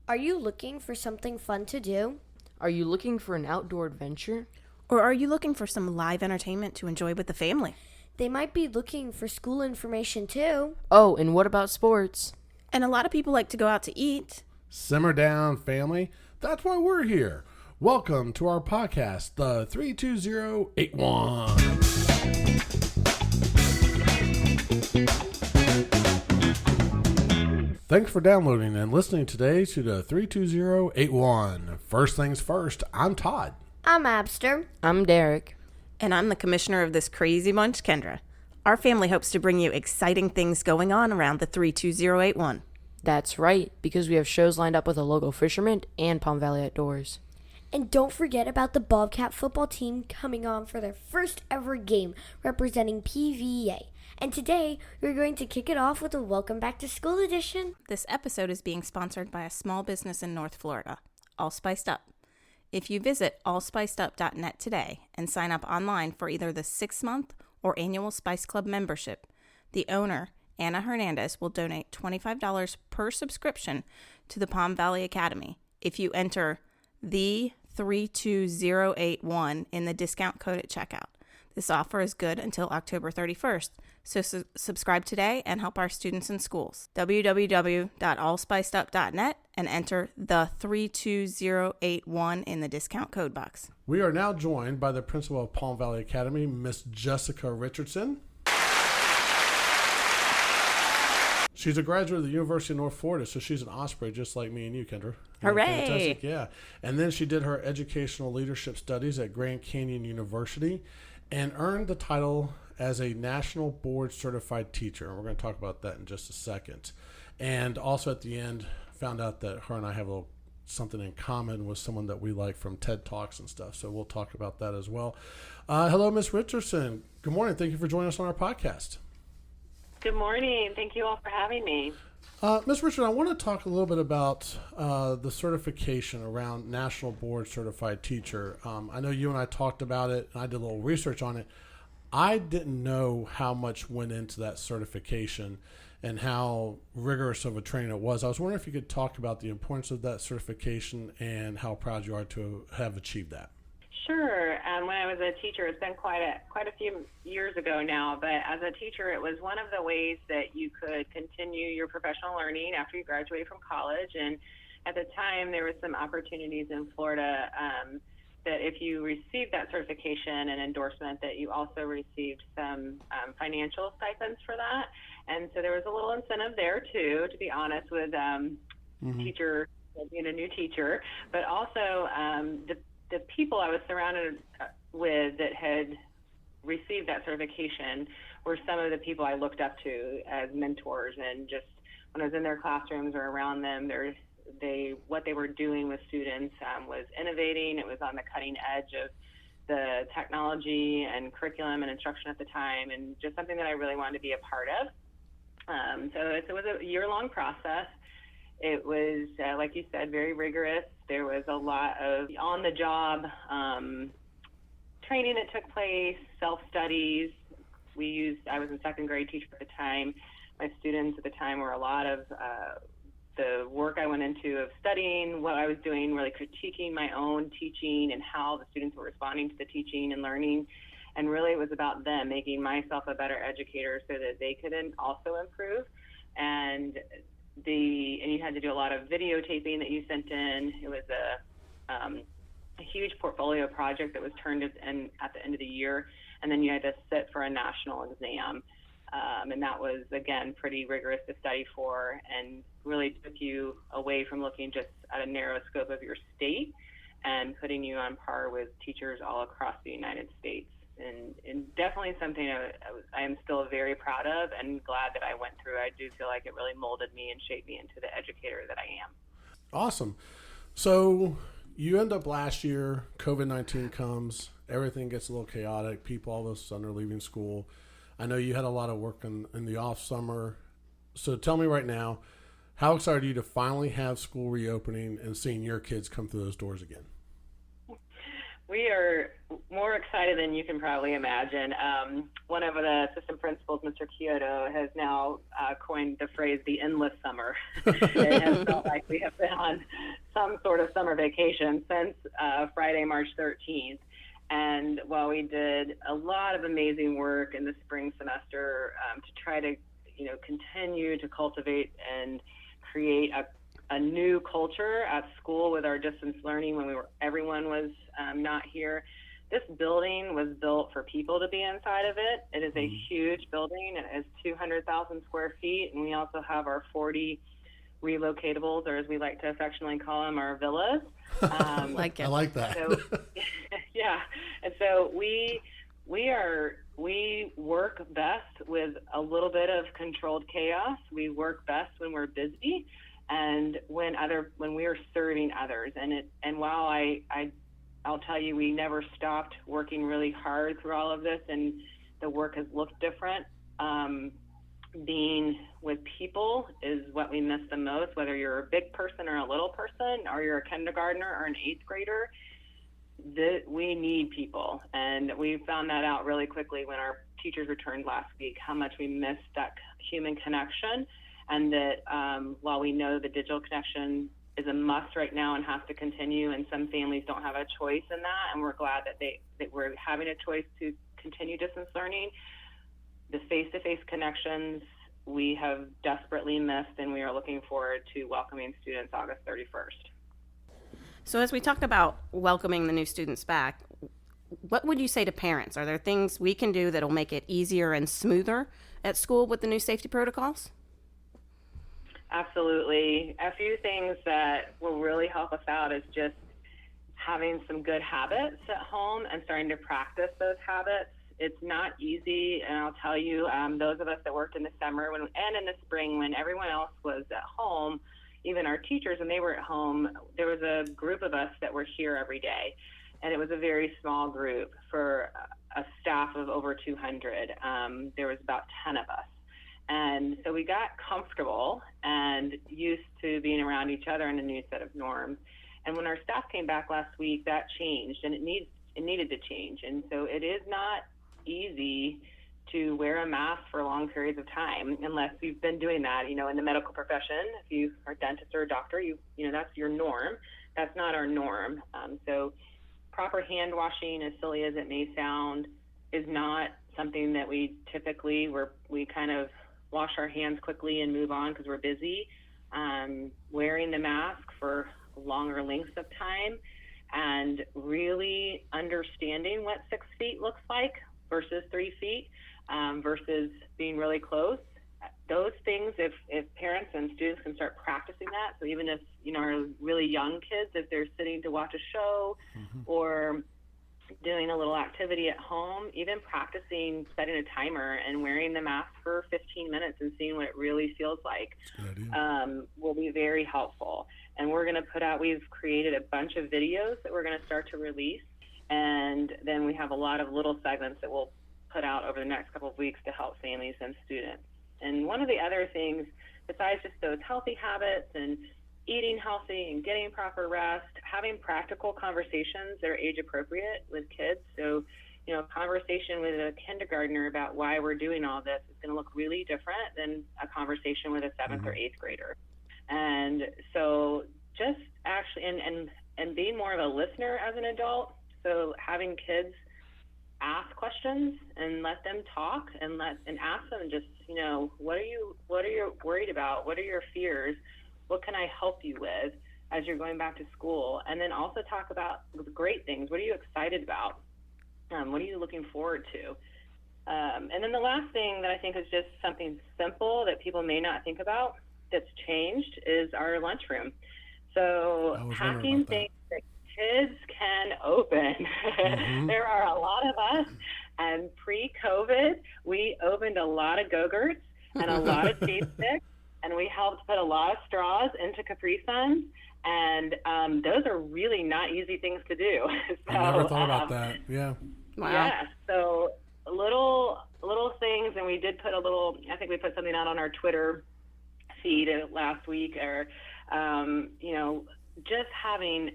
Are you looking for something fun to do? Are you looking for an outdoor adventure? Or are you looking for some live entertainment to enjoy with the family? They might be looking for school information too. Oh, and what about sports? And a lot of people like to go out to eat. Simmer down, family. That's why we're here. Welcome to our podcast, the 32081. Thanks for downloading and listening today to the 32081. First things first, I'm Todd. I'm Abster. I'm Derek. And I'm the commissioner of this crazy bunch, Kendra. Our family hopes to bring you exciting things going on around the 32081. That's right, because we have shows lined up with a local fisherman and Palm Valley Outdoors. And don't forget about the Bobcat football team coming on for their first ever game representing PVA. And today, we're going to kick it off with a Welcome Back to School edition. This episode is being sponsored by a small business in North Florida, All Spiced Up. If you visit allspicedup.net today and sign up online for either the 6-month or annual Spice Club membership, the owner, Anna Hernandez, will donate $25 per subscription to the Palm Valley Academy if you enter the 32081 in the discount code at checkout. This offer is good until October 31st, so subscribe today and help our students in schools. www.allspiceup.net and enter the 32081 in the discount code box. We are now joined by the principal of Palm Valley Academy, Miss Jessica Richardson. She's a graduate of the University of North Florida, so she's an Osprey just like me and you, Kendra. Hooray! Fantastic, yeah. And then she did her educational leadership studies at Grand Canyon University and earned the title as a National Board Certified Teacher. And we're going to talk about that in just a second. And also at the end, found out that her and I have a little something in common with someone that we like from TED Talks and stuff. So we'll talk about that as well. Hello, Miss Richardson. Good morning. Thank you for joining us on our podcast. Good morning. Thank you all for having me. Ms. Richard, I want to talk a little bit about the certification around National Board Certified Teacher. I know you and I talked about it, and I did a little research on it. I didn't know how much went into that certification and how rigorous of a training it was. I was wondering if you could talk about the importance of that certification and how proud you are to have achieved that. Sure. When I was a teacher, it's been quite a few years ago now, but as a teacher, it was one of the ways that you could continue your professional learning after you graduate from college. And at the time, there were some opportunities in Florida that if you received that certification and endorsement, that you also received some financial stipends for that. And so there was a little incentive there, too, to be honest, with teacher being a new teacher, but also the people I was surrounded with that had received that certification were some of the people I looked up to as mentors. And just when I was in their classrooms or around them, what they were doing with students was innovating. It was on the cutting edge of the technology and curriculum and instruction at the time, and just something that I really wanted to be a part of. So it was a year-long process. It was, like you said, very rigorous. There was a lot of on-the-job training that took place, self-studies. I was a second grade teacher at the time. My students at the time were a lot of the work I went into of studying what I was doing, really critiquing my own teaching and how the students were responding to the teaching and learning. And really it was about them, making myself a better educator so that they could also improve. And you had to do a lot of videotaping that you sent in. It was a huge portfolio project that was turned at the end of the year, and then you had to sit for a national exam. And that was, again, pretty rigorous to study for, and really took you away from looking just at a narrow scope of your state and putting you on par with teachers all across the United States. And definitely something I am still very proud of and glad that I went through. I do feel like it really molded me and shaped me into the educator that I am. Awesome. So you end up last year, COVID-19 comes, everything gets a little chaotic. People all of a sudden are leaving school. I know you had a lot of work in the off summer. So tell me right now, how excited are you to finally have school reopening and seeing your kids come through those doors again? We are more excited than you can probably imagine. One of the assistant principals, Mr. Kyoto, has now coined the phrase "the endless summer." It has felt like we have been on summer vacation since Friday, March 13th. And while we did a lot of amazing work in the spring semester to try to, continue to cultivate and create a new culture at school with our distance learning when everyone was not here. This building was built for people to be inside of it. It is a huge building. It is 200,000 square feet, and we also have our 40 relocatables, or as we like to affectionately call them, our villas. I like that. So, yeah, and so we work best with a little bit of controlled chaos. We work best when we're busy, and when we are serving others. And while I'll tell you, we never stopped working really hard through all of this, and the work has looked different. Being with people is what we miss the most, whether you're a big person or a little person, or you're a kindergartner or an 8th grader. We need people, and we found that out really quickly when our teachers returned last week, how much we missed that human connection, and that while we know the digital connection is a must right now and has to continue, and some families don't have a choice in that, and we're glad that we're having a choice to continue distance learning. The face-to-face connections we have desperately missed, and we are looking forward to welcoming students August 31st. So as we talk about welcoming the new students back, what would you say to parents? Are there things we can do that will make it easier and smoother at school with the new safety protocols? Absolutely. A few things that will really help us out is just having some good habits at home and starting to practice those habits. It's not easy, and I'll tell you, those of us that worked in the summer and in the spring when everyone else was at home, even our teachers, when they were at home, there was a group of us that were here every day, and it was a very small group for a staff of over 200. There was about 10 of us. And so we got comfortable and used to being around each other in a new set of norms. And when our staff came back last week, that changed, and it needed to change. And so it is not easy to wear a mask for long periods of time unless you've been doing that, in the medical profession. If you are a dentist or a doctor, that's your norm. That's not our norm. So proper hand washing, as silly as it may sound, is not something that we typically, we kind of wash our hands quickly and move on because we're busy. Wearing the mask for longer lengths of time and really understanding what 6 feet looks like versus 3 feet versus being really close. Those things, if parents and students can start practicing that, so even if, our really young kids, if they're sitting to watch a show or doing a little activity at home, even practicing setting a timer and wearing the mask for 15 minutes and seeing what it really feels like will be very helpful. And we're going to we've created a bunch of videos that we're going to start to release. And then we have a lot of little segments that we'll put out over the next couple of weeks to help families and students. And one of the other things, besides just those healthy habits and eating healthy and getting proper rest, having practical conversations that are age appropriate with kids. So, a conversation with a kindergartner about why we're doing all this is going to look really different than a conversation with a 7th or 8th grader. And so just actually, and being more of a listener as an adult. So having kids ask questions and let them talk and ask them just, what are you worried about? What are your fears? What can I help you with as you're going back to school? And then also talk about the great things. What are you excited about? What are you looking forward to? And then the last thing that I think is just something simple that people may not think about that's changed is our lunchroom. So packing things that kids can open. There are a lot of us, and pre-COVID, we opened a lot of Go-Gurts and a lot of cheese sticks, and we helped put a lot of straws into Capri Suns, and those are really not easy things to do. So, I never thought about that. Yeah. Wow. Yeah. So little things, and we did put I think we put something out on our Twitter feed last week, or just having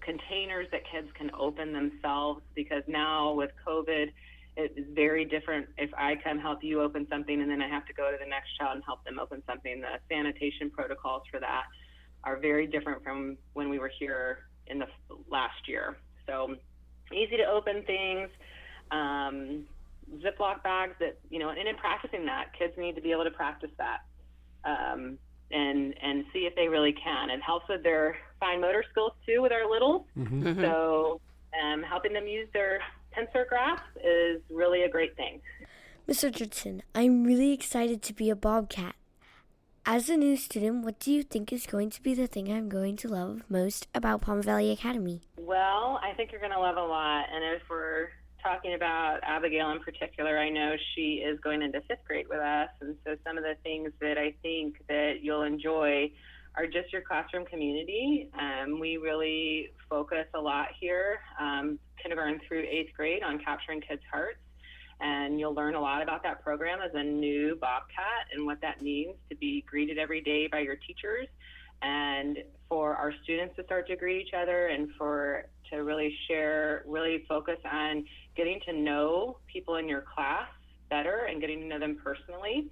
containers that kids can open themselves, because now with COVID, it is very different if I come help you open something and then I have to go to the next child and help them open something. The sanitation protocols for that are very different from when we were here in the last year. So easy to open things, Ziploc bags that, and in practicing that, kids need to be able to practice that and see if they really can. It helps with their fine motor skills too with our littles. Mm-hmm. So helping them use their tensor grasp is really a great thing. Miss Richardson, I'm really excited to be a Bobcat. As a new student, what do you think is going to be the thing I'm going to love most about Palm Valley Academy? Well, I think you're going to love a lot. And if we're talking about Abigail in particular, I know she is going into 5th grade with us. And so some of the things that I think that you'll enjoy are just your classroom community. We really focus a lot here, kindergarten through 8th grade, on capturing kids' hearts. And you'll learn a lot about that program as a new Bobcat and what that means to be greeted every day by your teachers, and for our students to start to greet each other, and to really focus on getting to know people in your class better and getting to know them personally.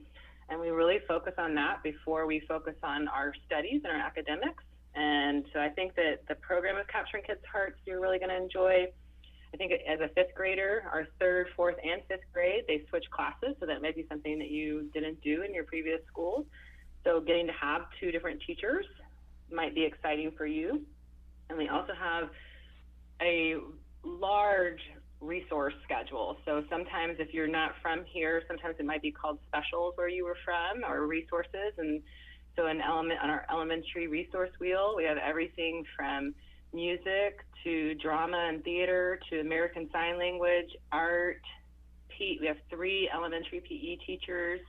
And we really focus on that before we focus on our studies and our academics. And so I think that the program of Capturing Kids' Hearts you're really going to enjoy. I think as a 5th grader, our 3rd, 4th, and 5th grade, they switch classes, so that may be something that you didn't do in your previous schools. So getting to have 2 different teachers might be exciting for you. And we also have a large resource schedule. So sometimes if you're not from here, sometimes it might be called specials where you were from, or resources. And so on our elementary resource wheel, we have everything from music to drama and theater to American Sign Language, art, we have 3 elementary PE teachers.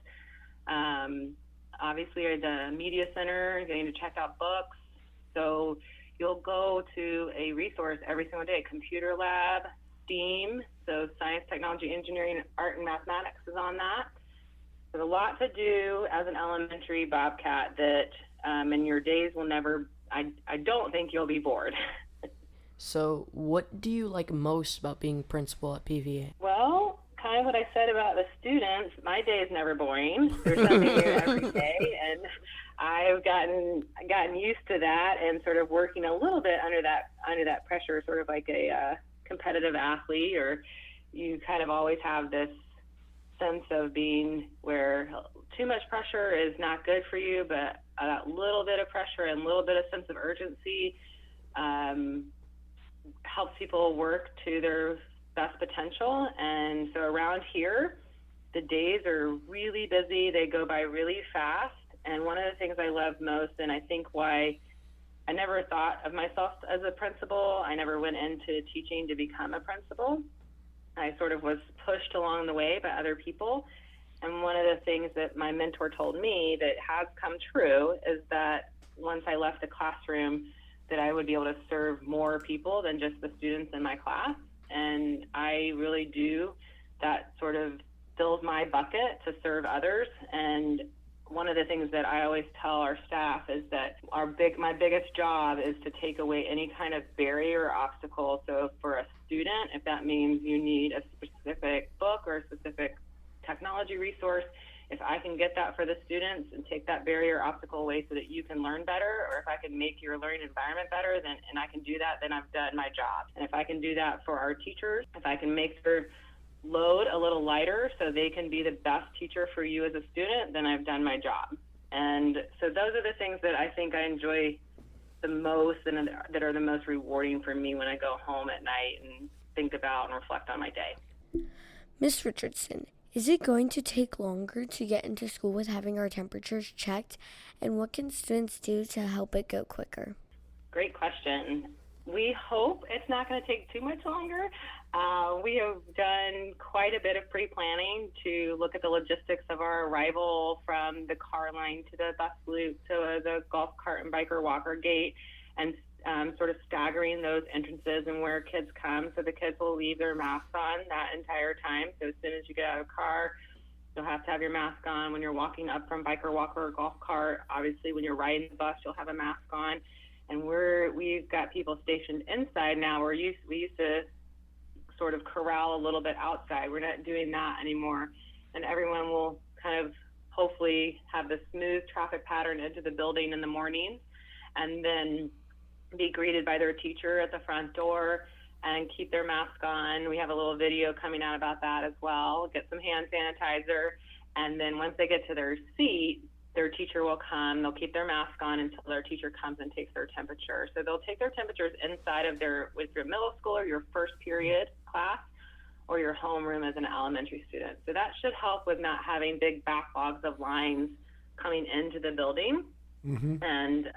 Obviously, the media center, getting to check out books. So you'll go to a resource every single day. Computer lab, STEAM, so science, technology, engineering, art, and mathematics is on that. There's a lot to do as an elementary Bobcat that in your days will never, I don't think you'll be bored. So what do you like most about being principal at PVA? Well, kind of what I said about the students, my day is never boring. There's something new every day, and I've gotten used to that and sort of working a little bit under that pressure, sort of like a competitive athlete, or you kind of always have this sense of being where too much pressure is not good for you, but a little bit of pressure and a little bit of sense of urgency helps people work to their best potential. And so around here, the days are really busy. They go by really fast. And one of the things I love most, and I think why I never thought of myself as a principal, I never went into teaching to become a principal. I sort of was pushed along the way by other people. And one of the things that my mentor told me that has come true is that once I left the classroom, that I would be able to serve more people than just the students in my class. And I really do. That sort of fills my bucket to serve others. And one of the things that I always tell our staff is that my biggest job is to take away any kind of barrier or obstacle. So for a student, if that means you need a specific book or a specific technology resource, if I can get that for the students and take that barrier or obstacle away so that you can learn better, or if I can make your learning environment better, and I can do that, then I've done my job. And if I can do that for our teachers, if I can make their load a little lighter so they can be the best teacher for you as a student, then I've done my job. And so those are the things that I think I enjoy the most and that are the most rewarding for me when I go home at night and think about and reflect on my day. Miss Richardson, is it going to take longer to get into school with having our temperatures checked? And what can students do to help it go quicker? Great question. We hope it's not going to take too much longer. We have done quite a bit of pre-planning to look at the logistics of our arrival from the car line to the bus loop to the golf cart and biker walker gate, and sort of staggering those entrances and where kids come. So the kids will leave their masks on that entire time. So as soon as you get out of the car, you'll have to have your mask on. When you're walking up from biker walker or golf cart, obviously when you're riding the bus, you'll have a mask on. And we've got people stationed inside now. We used to sort of corral a little bit outside. We're not doing that anymore. And everyone will kind of hopefully have the smooth traffic pattern into the building in the morning. and then be greeted by their teacher at the front door and keep their mask on. We have a little video coming out about that as well. Get some hand sanitizer, and then once they get to their seat, their teacher will come. They'll keep their mask on until their teacher comes and takes their temperature. So they'll take their temperatures inside of with your middle school or your first period class, or your homeroom as an elementary student. So that should help with not having big backlogs of lines coming into the building. Mm-hmm. And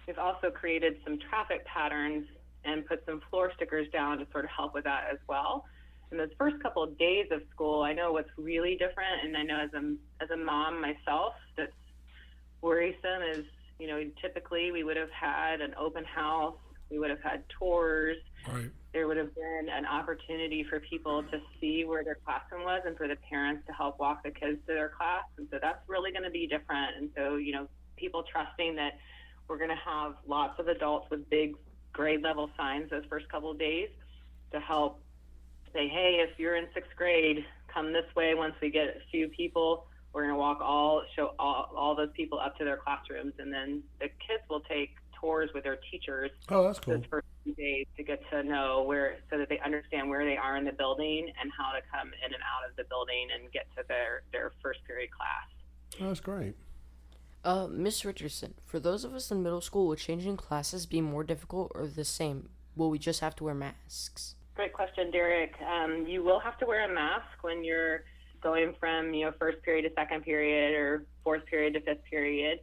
we've also created some traffic patterns and put some floor stickers down to sort of help with that as well. In those first couple of days of school, I know what's really different, and I know as a mom myself, that's worrisome is, typically we would have had an open house, we would have had tours, Right. there would have been an opportunity for people to see where their classroom was and for the parents to help walk the kids to their class. And so that's really going to be different. And so, people trusting that we're going to have lots of adults with big grade level signs those first couple of days to help say, hey, if you're in sixth grade, come this way. Once we get a few people, we're going to show all those people up to their classrooms. And then the kids will take tours with their teachers. Oh, that's cool. Those first few days to get to know so that they understand where they are in the building and how to come in and out of the building and get to their first period class. Oh, that's great. Miss Richardson, for those of us in middle school, would changing classes be more difficult or the same? Will we just have to wear masks? Great question, Derek. You will have to wear a mask when you're going from first period to second period or fourth period to fifth period.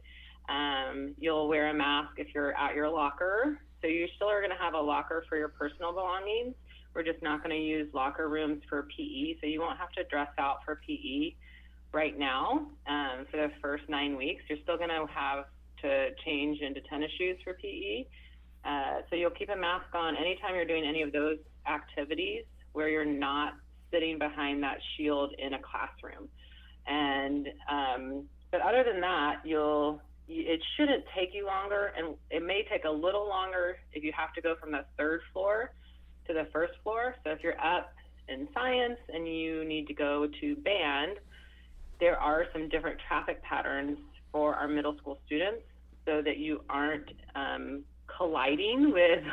You'll wear a mask if you're at your locker. So you still are going to have a locker for your personal belongings. We're just not going to use locker rooms for PE, so you won't have to dress out for PE right now for the first 9 weeks. You're still going to have to change into tennis shoes for PE. So you'll keep a mask on anytime you're doing any of those activities where you're not sitting behind that shield in a classroom. And but other than that, it shouldn't take you longer, and it may take a little longer if you have to go from the third floor to the first floor. So if you're up in science and you need to go to band, there are some different traffic patterns for our middle school students so that you aren't colliding with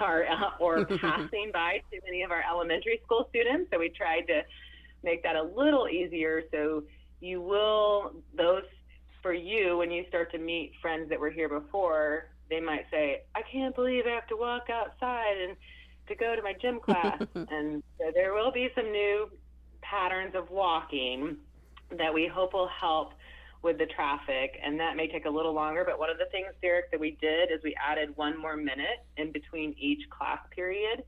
or passing by too many of our elementary school students. So we tried to make that a little easier. So for you, when you start to meet friends that were here before, they might say, I can't believe I have to walk outside and to go to my gym class. And so there will be some new patterns of walking that we hope will help with the traffic, and that may take a little longer. But one of the things, Derek, that we did is we added 1 more minute in between each class period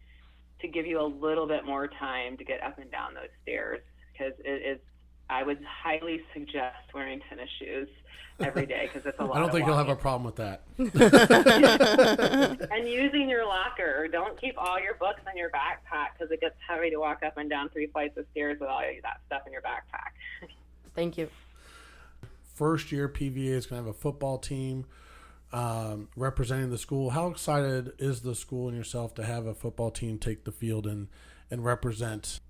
to give you a little bit more time to get up and down those stairs, because I would highly suggest wearing tennis shoes every day because it's a lot. I don't think you'll have a walking. problem with that. And using your locker. Don't keep all your books in your backpack because it gets heavy to walk up and down 3 flights of stairs with all that stuff in your backpack. Thank you. First year PVA is going to have a football team representing the school. How excited is the school and yourself to have a football team take the field and represent?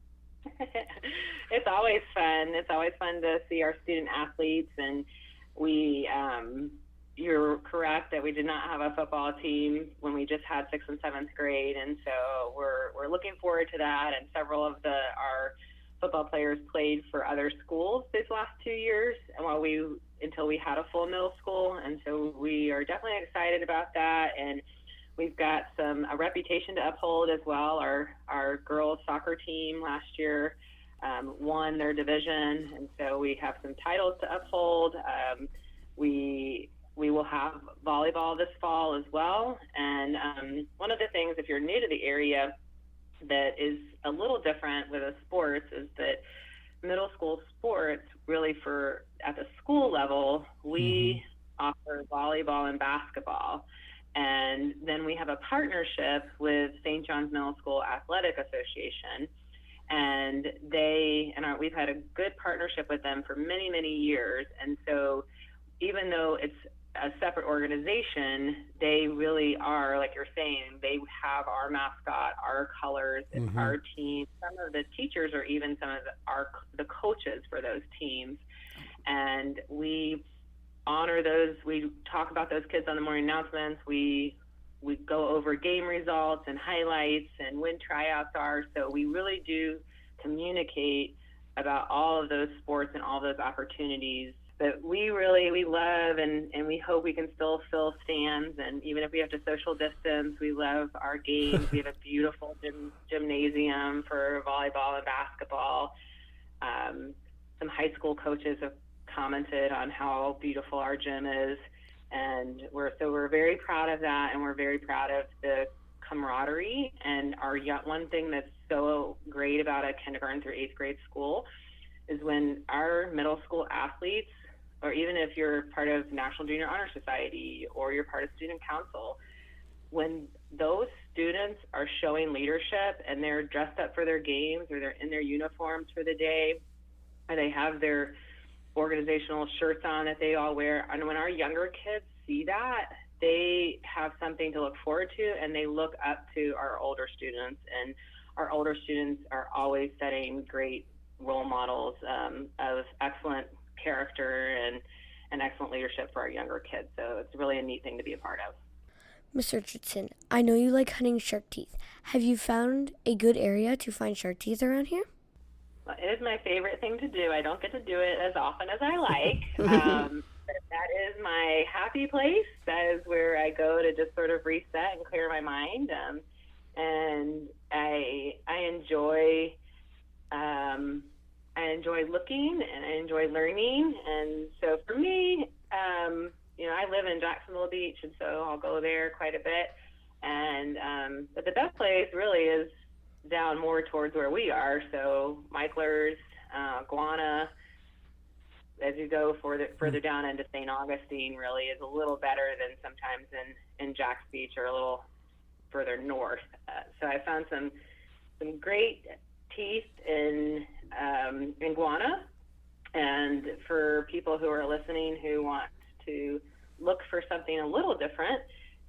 It's always fun. It's always fun to see our student athletes, and you're correct that we did not have a football team when we just had 6th and 7th grade, and so we're looking forward to that. And several of our football players played for other schools these last 2 years, and until we had a full middle school, and so we are definitely excited about that. And we've got a reputation to uphold as well. Our girls soccer team last year won their division, and so we have some titles to uphold. We will have volleyball this fall as well. And one of the things, if you're new to the area, that is a little different with the sports is that middle school sports, really at the school level, we offer volleyball and basketball. And then we have a partnership with St. John's Middle School Athletic Association. And we've had a good partnership with them for many, many years. And so even though it's a separate organization, they really are, like you're saying, they have our mascot, our colors, it's our team. Some of the teachers are even some of the coaches for those teams. And we honor those. We talk about those kids on the morning announcements. We go over game results and highlights and when tryouts are. So we really do communicate about all of those sports and all those opportunities that we love, and we hope we can still fill stands. And even if we have to social distance, we love our games. We have a beautiful gymnasium for volleyball and basketball. Some high school coaches have commented on how beautiful our gym is, and we're very proud of that, and we're very proud of the camaraderie. And one thing that's so great about a kindergarten through 8th grade school is when our middle school athletes, or even if you're part of National Junior Honor Society or you're part of student council, when those students are showing leadership and they're dressed up for their games or they're in their uniforms for the day, or they have their organizational shirts on that they all wear, and when our younger kids see that, they have something to look forward to, and they look up to our older students. And our older students are always setting great role models of excellent character and excellent leadership for our younger kids. So it's really a neat thing to be a part of. Ms. Richardson, I know you like hunting shark teeth. Have you found a good area to find shark teeth around here? Well, it is my favorite thing to do. I don't get to do it as often as I like. But that is my happy place. That is where I go to just sort of reset and clear my mind. And I enjoy looking, and I enjoy learning. And so for me, I live in Jacksonville Beach, and so I'll go there quite a bit. And but the best place really is down more towards where we are. So Michler's, Guana, as you go further down into St. Augustine, really is a little better than sometimes in Jacks Beach or a little further north. So I found some great teeth in Guana. And for people who are listening who want to look for something a little different,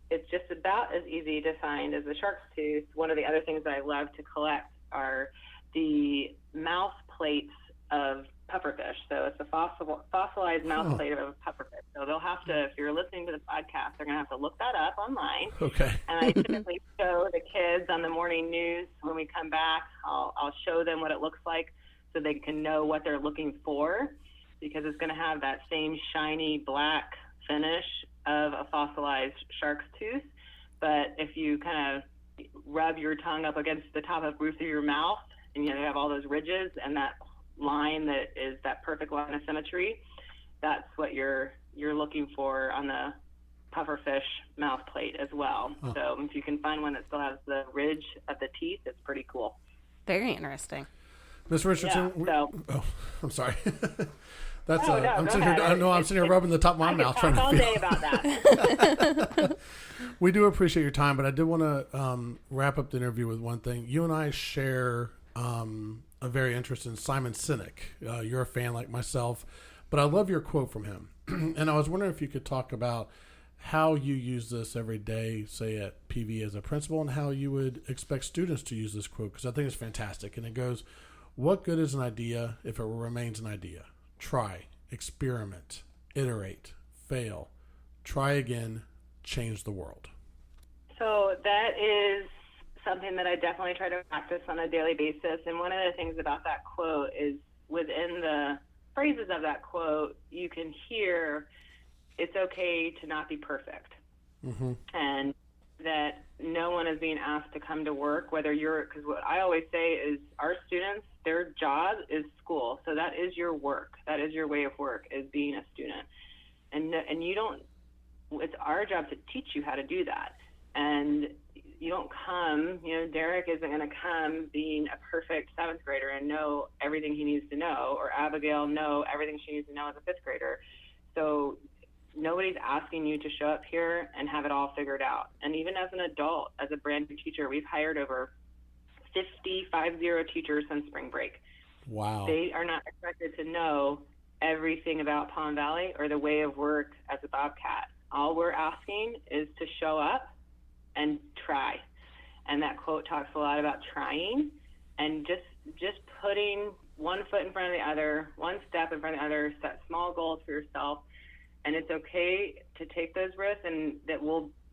it's just about as easy to find as the shark's tooth. One of the other things that I love to collect are the mouth plates of pufferfish. So it's a fossilized mouth plate of a pufferfish. So they'll have to, if you're listening to the podcast, they're going to have to look that up online. Okay. And I typically show the kids on the morning news when we come back. I'll show them what it looks like so they can know what they're looking for, because it's going to have that same shiny black finish of a fossilized shark's tooth. But if you kind of rub your tongue up against the top of the roof of your mouth, and you have all those ridges and that line that is that perfect line of symmetry, that's what you're looking for on the pufferfish mouth plate as well. Oh. So if you can find one that still has the ridge of the teeth, it's pretty cool. Very interesting. Ms. Richardson, yeah, I'm sorry. That's I'm sitting here rubbing the top of my mouth trying to all feel. Day about that. We do appreciate your time, but I did want to wrap up the interview with one thing. You and I share a very interesting Simon Sinek. You're a fan like myself, but I love your quote from him. And I was wondering if you could talk about how you use this every day, say at PV as a principal, and how you would expect students to use this quote, because I think it's fantastic. And it goes, what good is an idea if it remains an idea? Try, experiment, iterate, fail, try again, change the world. So that is something that I definitely try to practice on a daily basis. And one of the things about that quote is within the phrases of that quote, you can hear it's okay to not be perfect. Mm-hmm. And that no one is being asked to come to work, because what I always say is our students, their job is school. So that is your work. That is your way of work, is being a student. And it's our job to teach you how to do that. And you don't come, Derek isn't going to come being a perfect 7th grader and know everything he needs to know, or Abigail know everything she needs to know as a 5th grader. So nobody's asking you to show up here and have it all figured out. And even as an adult, as a brand new teacher, we've hired over 50 teachers since spring break. Wow. They are not expected to know everything about Palm Valley or the way of work as a Bobcat. All we're asking is to show up and try. And that quote talks a lot about trying and just putting one foot in front of the other, one step in front of the other, set small goals for yourself, and it's okay to take those risks, and that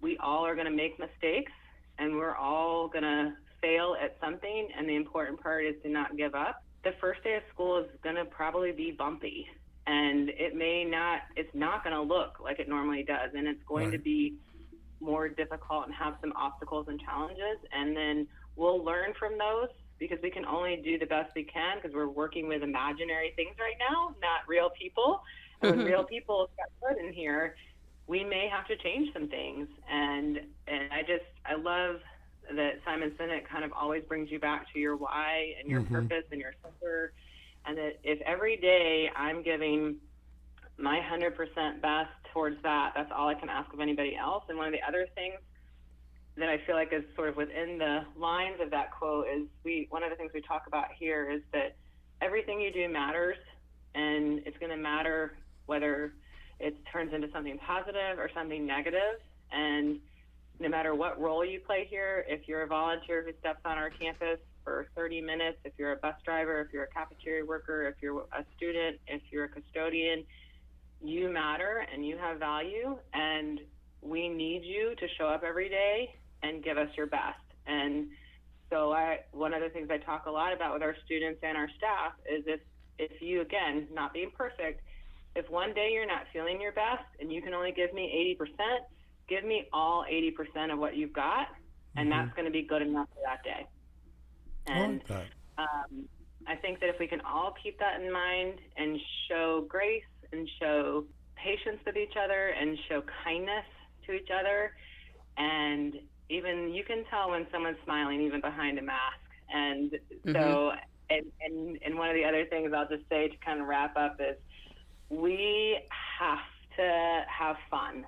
we all are going to make mistakes, and we're all going to fail at something, and the important part is to not give up. The first day of school is going to probably be bumpy, and it's not going to look like it normally does, and it's going to be more difficult and have some obstacles and challenges, and then we'll learn from those, because we can only do the best we can, because we're working with imaginary things right now, not real people. And when real people get put in here, we may have to change some things. And I love that Simon Sinek kind of always brings you back to your why and your purpose and your center. And that if every day I'm giving my 100% best towards that, that's all I can ask of anybody else. And one of the other things that I feel like is sort of within the lines of that quote is one of the things we talk about here is that everything you do matters, and it's going to matter whether it turns into something positive or something negative. And no matter what role you play here, if you're a volunteer who steps on our campus for 30 minutes, if you're a bus driver, if you're a cafeteria worker, if you're a student, if you're a custodian, you matter and you have value, and we need you to show up every day and give us your best. And so one of the things I talk a lot about with our students and our staff is if you, again, not being perfect, if one day you're not feeling your best and you can only give me 80%, give me all 80% of what you've got, and that's going to be good enough for that day. And I think that if we can all keep that in mind and show grace and show patience with each other and show kindness to each other, and even you can tell when someone's smiling even behind a mask. And so and one of the other things I'll just say to kind of wrap up is we have to have fun.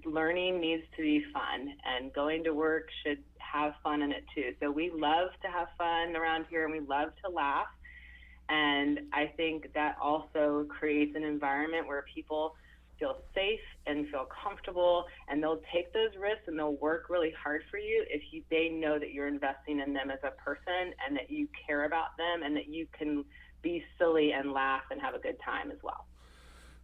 Learning needs to be fun, and going to work should have fun in it too. So we love to have fun around here, and we love to laugh, and I think that also creates an environment where people feel safe and feel comfortable, and they'll take those risks and they'll work really hard for you if they know that you're investing in them as a person, and that you care about them, and that you can be silly and laugh and have a good time as well.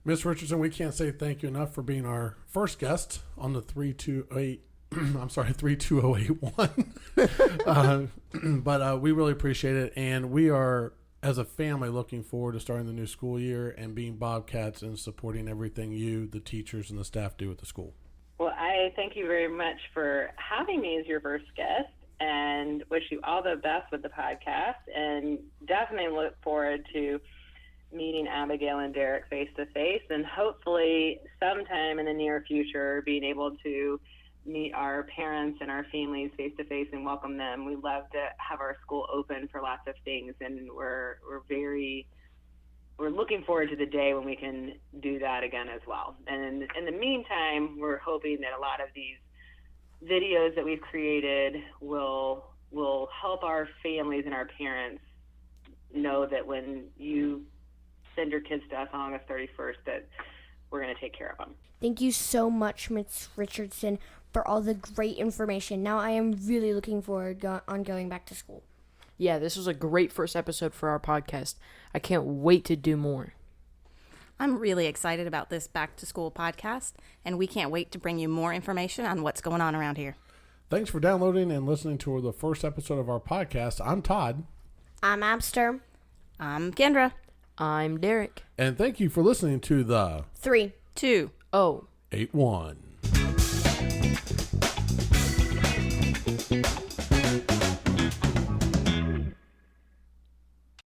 Ms. Richardson, we can't say thank you enough for being our first guest on the 32081. But we really appreciate it, and we are, as a family, looking forward to starting the new school year and being Bobcats and supporting everything you, the teachers, and the staff do at the school. Well, I thank you very much for having me as your first guest, and wish you all the best with the podcast, and definitely look forward to meeting Abigail and Derek face to face, and hopefully sometime in the near future being able to meet our parents and our families face to face and welcome them. We love to have our school open for lots of things, and we're looking forward to the day when we can do that again as well. And in the meantime, we're hoping that a lot of these videos that we've created will help our families and our parents know that when you send your kids to us on August 31st, that we're going to take care of them. Thank you so much, Ms. Richardson, for all the great information. Now I am really looking forward going back to school. Yeah, this was a great first episode for our podcast. I can't wait to do more. I'm really excited about this back to school podcast, and we can't wait to bring you more information on what's going on around here. Thanks for downloading and listening to the first episode of our podcast. I'm Todd. I'm Amster. I'm Kendra. I'm Derek. And thank you for listening to the 3, 2, 0, 8-1.